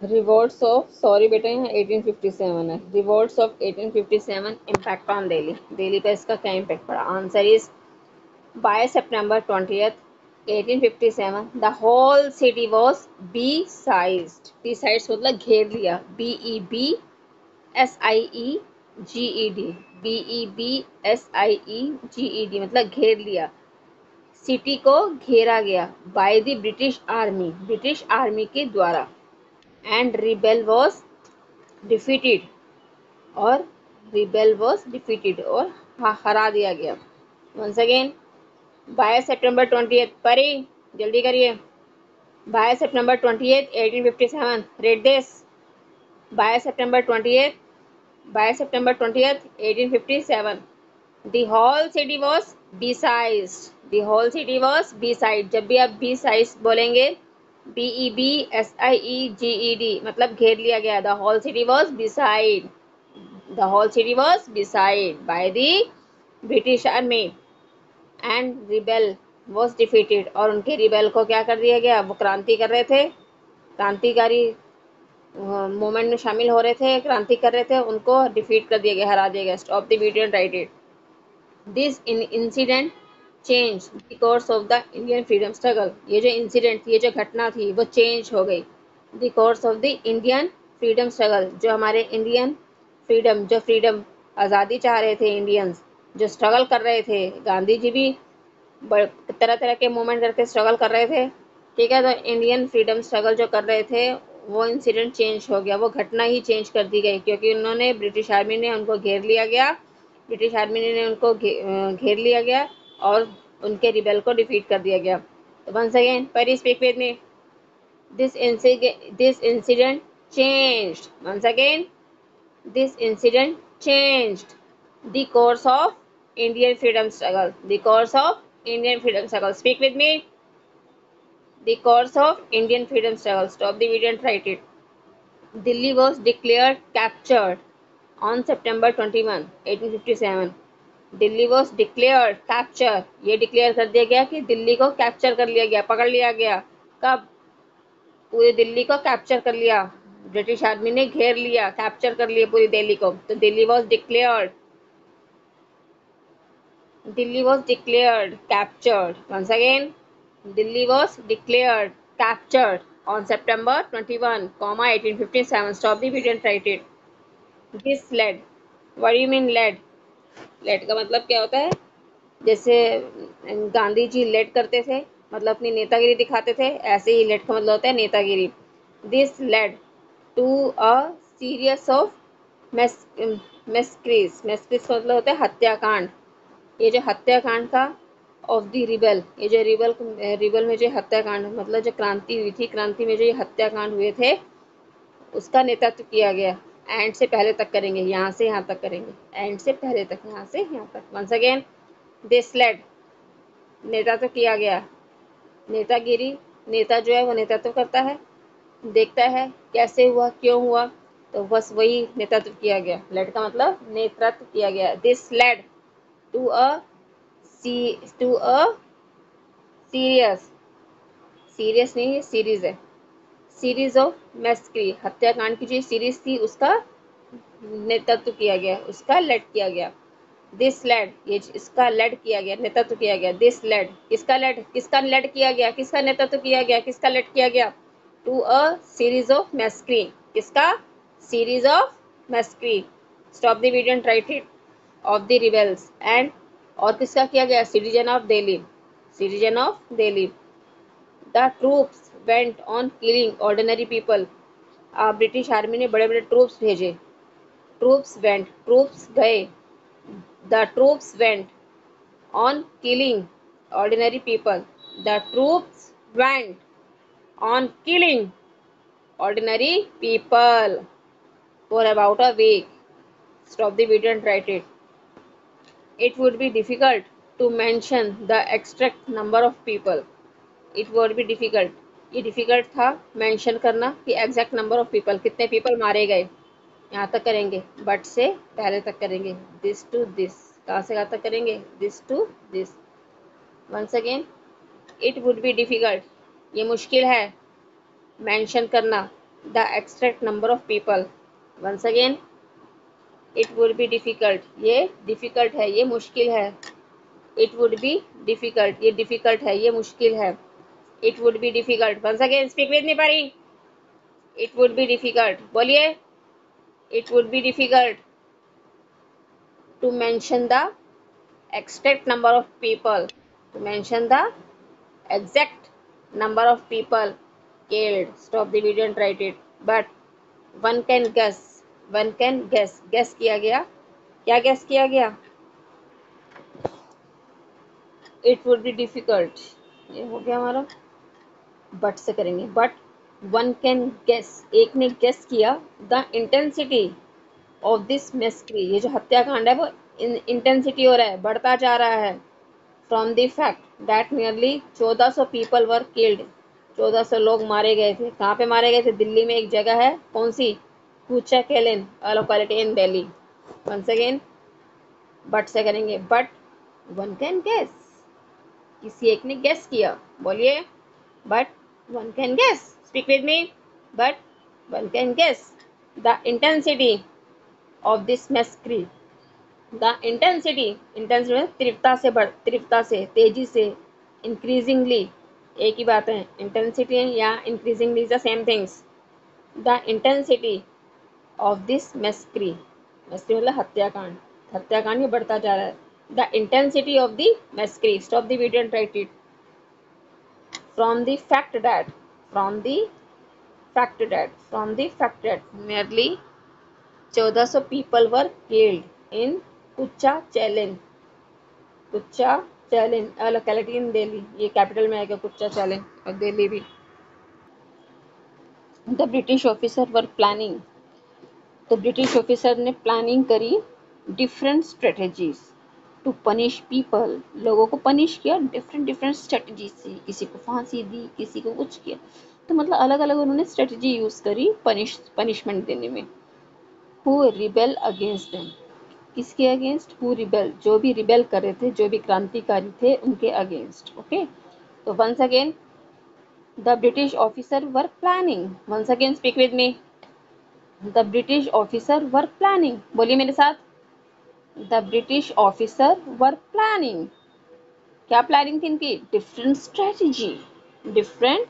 Rewards of, sorry बेटा यहाँ 1857 है, rewards of 1857 impact on Delhi, Delhi पर इसका क्या इम्पैक्ट पड़ा? Answer is by September 20th 1857 the whole city was besieged, besieged मतलब घेर लिया, BEBSIEGED, BEBSIEGED मतलब घेर लिया, सिटी को घेरा गया, by the British army, British army के द्वारा, एंड रिबेल वॉज डिफीटेड, और रिबेल वॉज डिफीटेड और हरा दिया गया। Once again, bye September 20th, Pari जल्दी करिए, by September 20th 1857, read this, by September 20th, by September 20th 1857 the whole city was besieged, the whole city was besieged, जब भी आप besieged बोलेंगे, BEBSIEGED मतलब घेर लिया गया, the whole city was beside, the whole city was beside by the British army, and rebel was defeated, और उनके रिबेल को क्या कर दिया गया? वो क्रांति कर रहे थे, क्रांतिकारी मूवमेंट में शामिल हो रहे थे, क्रांति कर रहे थे, उनको डिफीट कर दिया गया, हरा दिया गया। Stop the video and write it. This incident change the course of the Indian freedom struggle, ये जो इंसिडेंट थी, ये जो घटना थी, वो चेंज हो गई the course of the Indian freedom struggle, जो हमारे इंडियन फ्रीडम, जो फ्रीडम आज़ादी चाह रहे थे इंडियंस, जो स्ट्रगल कर रहे थे, गांधी जी भी तरह तरह के मूवमेंट करके स्ट्रगल कर रहे थे, ठीक है, तो इंडियन फ्रीडम स्ट्रगल जो कर रहे थे, वो इंसिडेंट चेंज हो गया, वो घटना ही चेंज कर दी गई, क्योंकि उन्होंने, ब्रिटिश आर्मी ने उनको घेर लिया गया, ब्रिटिश आर्मी ने उनको घेर लिया गया, और उनके रिबेल को डिफीट कर दिया गया। तो once again, Pari speak with me, this incident changed, once again, this incident changed the course of Indian freedom struggle, the course of Indian freedom struggle, speak with me, the course of Indian freedom struggle, stop the video and write it. Delhi was declared captured on September 21, 1857, Delhi was declared capture, ये declare कर दिया गया कि दिल्ली को capture कर लिया गया, पकड़ लिया गया, कब? पूरी दिल्ली को कैप्चर कर लिया, ब्रिटिश आर्मी ने घेर लिया, कैप्चर कर लिया पूरी दिल्ली को, तो Delhi was declared, Delhi was declared captured. Once again, Delhi was declared captured on September 21, 1857. Stop the video and write it. This led. What do you mean led? Led का मतलब क्या होता है? जैसे गांधी जी लेड करते थे, मतलब अपनी नेतागिरी दिखाते थे, ऐसे ही लेड का मतलब होता है नेतागिरी। This led to a serious of massacres, massacres का मतलब होता है हत्याकांड, ये जो हत्याकांड का, ऑफ द रिबल, ये जो रिबल, रिबल में जो हत्याकांड, मतलब जो क्रांति हुई थी, क्रांति में जो ये हत्याकांड हुए थे, उसका नेतृत्व किया गया। एंड से पहले तक करेंगे, यहाँ से यहाँ तक करेंगे, एंड से पहले तक, यहाँ से यहाँ तक। वंस अगेन, दिस लेड, नेतृत्व किया गया, नेतागिरी, नेता जो है वो नेतृत्व करता है, देखता है कैसे हुआ, क्यों हुआ, तो बस वही नेतृत्व किया गया। लेड का मतलब नेतृत्व किया गया। This led to a to a serious, serious नहीं, ये सीरीज है, सीरीज ऑफ मैस्क्री, हत्याकांड की जो सीरीज थी, उसका नेतृत्व किया गया, उसका लेड किया गया। दिस लेड, ये इसका लेड किया गया, नेतृत्व किया गया। दिस लेड, किसका लेड, किसका लेड किया गया, किसका नेतृत्व किया गया, किसका लेड किया गया? To a series of massacre, किसका? Series of massacre. Stop the video and write it, of the rebels, and, और किसका किया गया? Citizen of Delhi, citizen of Delhi. The troops went on killing ordinary people, British army ने बड़े बड़े troops भेजे, troops went, troops गए, the troops went on killing ordinary people, the troops went on killing ordinary people for about a week. Stop the video and write it. It would be difficult to mention the exact number of people. It would be difficult. ये difficult था mention करना कि exact number of people, कितने people मारे गए, यहाँ तक करेंगे, बट से पहले तक करेंगे, दिस टू दिस, कहाँ से कहाँ तक करेंगे? This to this. Once again, it would be difficult, ये मुश्किल है मेंशन करना, the exact number of people. Once again, it would be difficult, ये डिफिकल्ट है, ये मुश्किल है। इट वुड बी डिफिकल्ट, ये डिफिकल्ट है, ये मुश्किल है। It would be difficult. Once again speak with me Pari. It would be difficult, बोलिए। It would be difficult to mention the exact number of people, to mention the exact number of people killed. Stop the video and write it. But one can guess, one can guess, guess किया गया, क्या guess किया गया? It would be difficult, ये हो गया हमारा। But से करेंगे, बट वन कैन गेस, एक ने गेस किया, द इंटेंसिटी ऑफ दिस मैस्क्री, ये जो हत्याकांड है वो इंटेंसिटी हो रहा है, बढ़ता जा रहा है। From the fact that nearly 1400 people were killed, 1400 लोग मारे गए थे। कहाँ पे मारे गए थे? दिल्ली में एक जगह है, कौन सी? Kucha Kailan, a locality in Delhi. Once again but से करेंगे, बट वन कैन गेस, किसी एक ने गेस किया, बोलिए। But one can guess, speak with me. But one can guess the intensity of this massacre, the intensity, intensity तीव्रता से, तीव्रता से, तेजी से, इंक्रीजिंगली, एक ही बात है, इंटेंसिटी या increasingly is the same things. The intensity of this massacre, massacre मतलब हत्याकांड, हत्याकांड ये बढ़ता जा रहा है। The intensity of the massacre, stop the video and write it. From the fact that, from the fact that, from the fact that nearly 1400 people were killed in Kucha Chelan, Kucha Chelan locality in Delhi, ये capital में आएगा कुच्चा चैलेन, और दिल्ली भी। The British officer were planning, तो British officer ने planning करी different strategies to punish people, लोगों को पनिश किया डिफरेंट डिफरेंट स्ट्रेटजी से, किसी को फांसी दी, किसी को कुछ किया, तो मतलब अलग अलग उन्होंने स्ट्रेटजी यूज करी पनिशमेंट देने में। हु रिबेल अगेंस्ट देम, किसके अगेंस्ट? हु रिबेल, जो भी रिबेल कर रहे थे, जो भी क्रांतिकारी थे, उनके अगेंस्ट। ओके, तो once again the British officer were planning, once again speak with me. The British officer were planning, बोलिए मेरे साथ। The British officer were planning, क्या प्लानिंग थी इनकी? डिफरेंट स्ट्रेटजी, डिफरेंट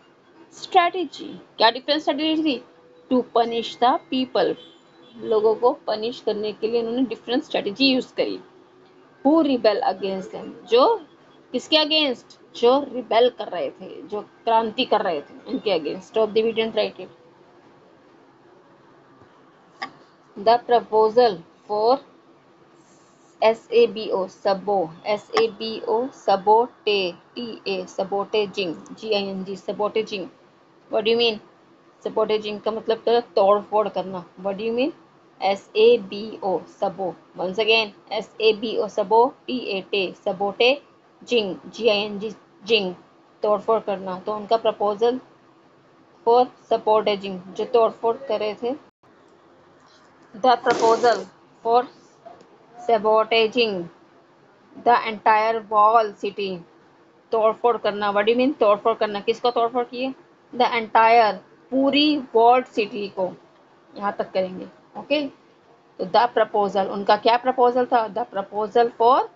स्ट्रेटजी, क्या डिफरेंट स्ट्रेटजी थी? To punish the people, लोगों को पनिश करने के लिए उन्होंने डिफरेंट स्ट्रेटजी यूज करी। हु रिबेल अगेंस्ट देम, जो किसके अगेंस्ट? जो रिबेल कर रहे थे, जो क्रांति कर रहे थे, उनके against. Stop the video and write it. The proposal for SABO, सबो, SABO, sabote, TA, sabotaging, GING, sabotaging, what do you mean? sabotaging का मतलब तो तोड़ फोड़ करना, what do you mean? SABO, सबो, once again SABO, सबो, TAT, sabotaging, GING, जिंग, तोड़ फोड़ करना। तो उनका प्रपोजल फॉर sabotaging, जो तोड़ फोड़ कर रहे थे, the proposal for sabotaging the entire wall city, तोड़फोड़ करना, व्हाट डू यू मीन? तोड़फोड़ करना, किसको तोड़फोड़ किए? द एंटायर, पूरी वॉल्ड सिटी को, यहाँ तक करेंगे। ओके, तो द प्रपोजल, उनका क्या प्रपोजल था? The proposal for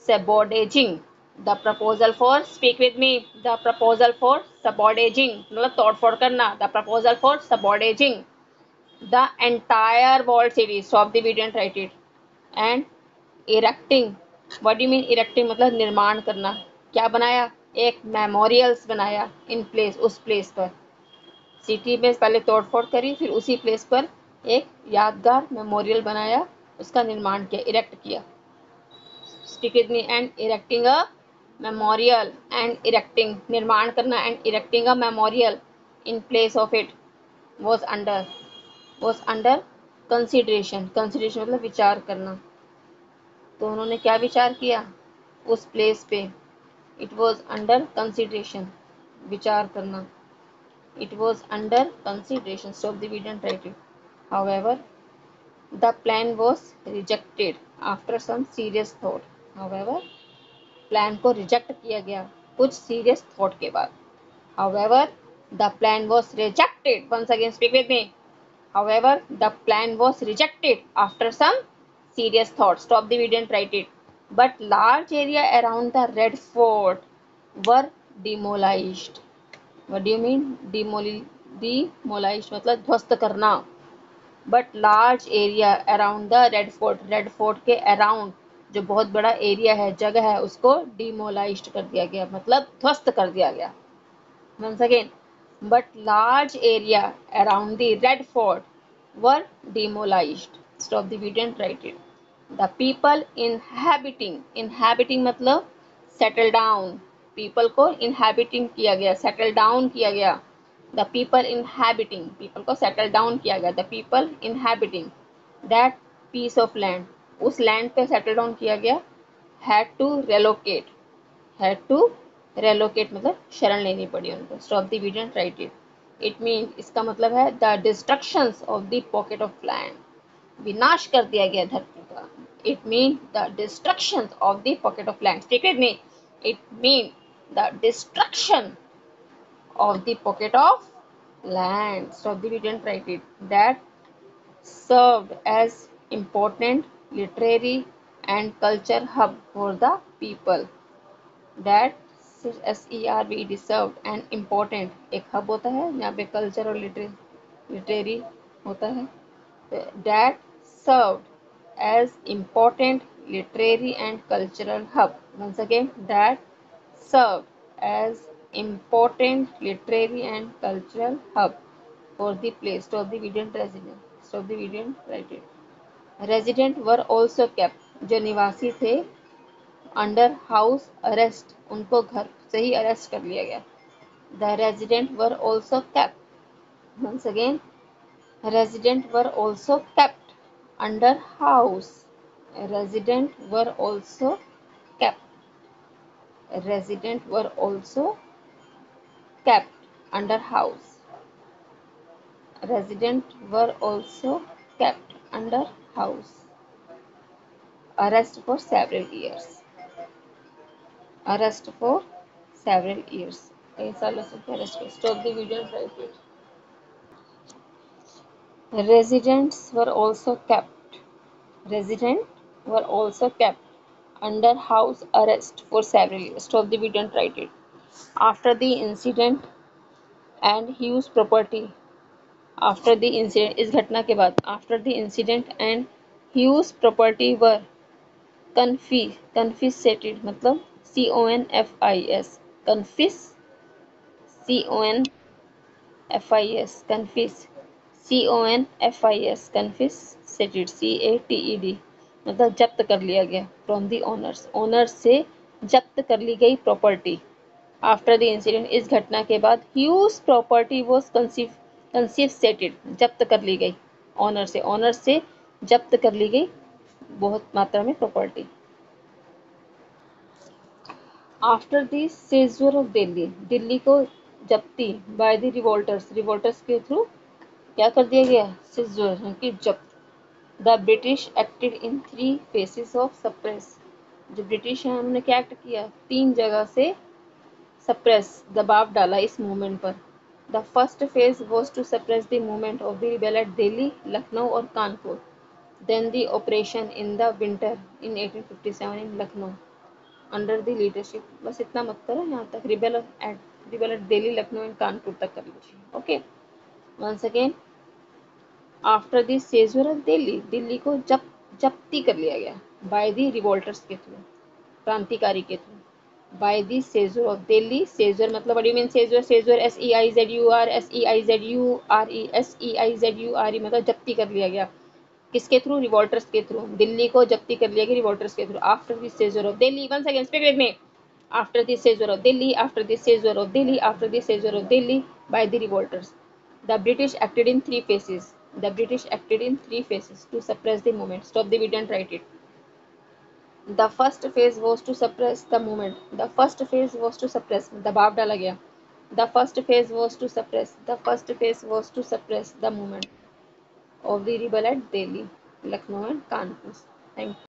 sabotaging, the proposal for, speak with me, the proposal for sabotaging मतलब तोड़फोड़ करना, the proposal for sabotaging the entire walled city, stop the video and write it. And erecting, what do mean erecting? मतलब निर्माण करना, क्या बनाया? एक memorials बनाया इन प्लेस, उस प्लेस पर, सिटी में पहले तोड़फोड़ करी, फिर उसी प्लेस पर एक यादगार मेमोरियल बनाया, उसका निर्माण किया, इरेक्ट किया। Speak with me. And erecting a memorial, and erecting निर्माण करना, and erecting a memorial in place of it was under consideration, consideration मतलब विचार करना। तो उन्होंने क्या विचार किया उस प्लेस पे? इट वॉज अंडर कंसिडरेशन, विचार करना, it was under consideration. Stop the video and write it. However the plan was rejected after some serious thought, however plan को रिजेक्ट किया गया कुछ सीरियस थॉट के बाद। However The plan was rejected. Once again, speak with me. However, the plan was rejected after some serious thought. Stop the video and write it. But large area around the Red Fort were demolished. What do you mean? Demolished मतलब ध्वस्त करना. But large area around the Red Fort के around जो बहुत बड़ा area है, जगह है, उसको डिमोलाइज्ड कर दिया गया, मतलब ध्वस्त कर दिया गया. Once again, but large area around the Red Fort were demolished. Stop the video and write it. The people inhabiting मतलब settle down. People को inhabiting किया गया, settle down किया गया. The people inhabiting, people को settle down किया गया. The people inhabiting that piece of land, उस land पे settle down किया गया, had to relocate मतलब शरण लेनी पड़ी उनको. Stop the video and write it. It mean, इसका मतलब है the destructions of the pocket of land, विनाश कर दिया गया धरती का. It mean the destructions of the pocket of land. Speak with me. It mean the destruction of the pocket of land. Stop the video and write it. That served as important literary and culture hub for the people. That SERV served an important, एक hub होता है यहाँ पे culture और literary होता है. That served as important literary and cultural hub. Once again, that served as important literary and cultural hub for the place. Stop the video and resident. Stop the video and write it. Resident were also kept, जो निवासी थे, under house arrest, उनको घर से ही arrest कर लिया गया. The resident were also kept. Once again, resident were also kept under house. Resident were also kept. Resident were also kept under house. Residents were also kept under house arrest for several years. Arrest for several years. ऐसा लसन के arrest for. Stop the video and write it. Residents were also kept. Residents were also kept under house arrest for several years. Stop the video and write it. After the incident and Hughes property. After the incident, इस घटना के बाद, after the incident and Hughes property were confiscated मतलब CONFIS confiscated मतलब जब्त कर लिया गया. फ्रॉम द ओनर्स से जब्त कर ली गई प्रॉपर्टी. आफ्टर द इंसिडेंट, इस घटना के बाद, ह्यूज प्रॉपर्टी वॉज कंफिस्केटेड जब्त कर ली गई. ऑनर से जब्त कर ली गई बहुत मात्रा में property. After the seizure of Delhi, Delhi को जब्ती बाय द रिवोल्टर्स के थ्रू क्या कर दिया गया, सीजर की जब्त. The British acted in 3 faces of suppress. जो ब्रिटिश है उन्होंने क्या एक्ट किया, 3 जगह से सप्रेस दबाव डाला इस मूवमेंट पर. The first phase was to suppress the movement of the rebel at Delhi, Lucknow और Kanpur. Then the operation in the winter in 1857 in Lucknow under the leadership. बस इतना मत करो, यहाँ तक rebel at Delhi, Lucknow and Kanpur तक कर लीजिए. Okay. Once again, after the seizure of Delhi, Delhi को जब्ती कर लिया गया बाय द रिवोल्टर्स के थ्रू, क्रांतिकारी के through. By the seizure of Delhi, seizure मतलब what do you mean seizure, SEIZUR मतलब जब्ती कर लिया गया. किसके थ्रू, रिवोल्टर्स के थ्रू. दिल्ली को जब्ती कर लिया गया रिवोल्टर्स के through. After the seizure of Delhi, once again speak with me. After the seizure of Delhi, after the seizure of Delhi, after the seizure of Delhi by the revolters, the British acted in 3 phases. The British acted in 3 phases to suppress the movement. Stop the video and write it. The first phase was to suppress the movement. The first phase was to suppress. दबाव डाला गया. The first phase was to suppress. The first phase was to suppress the movement of the rebel at Delhi, Lucknow and Kanpur. Thank you.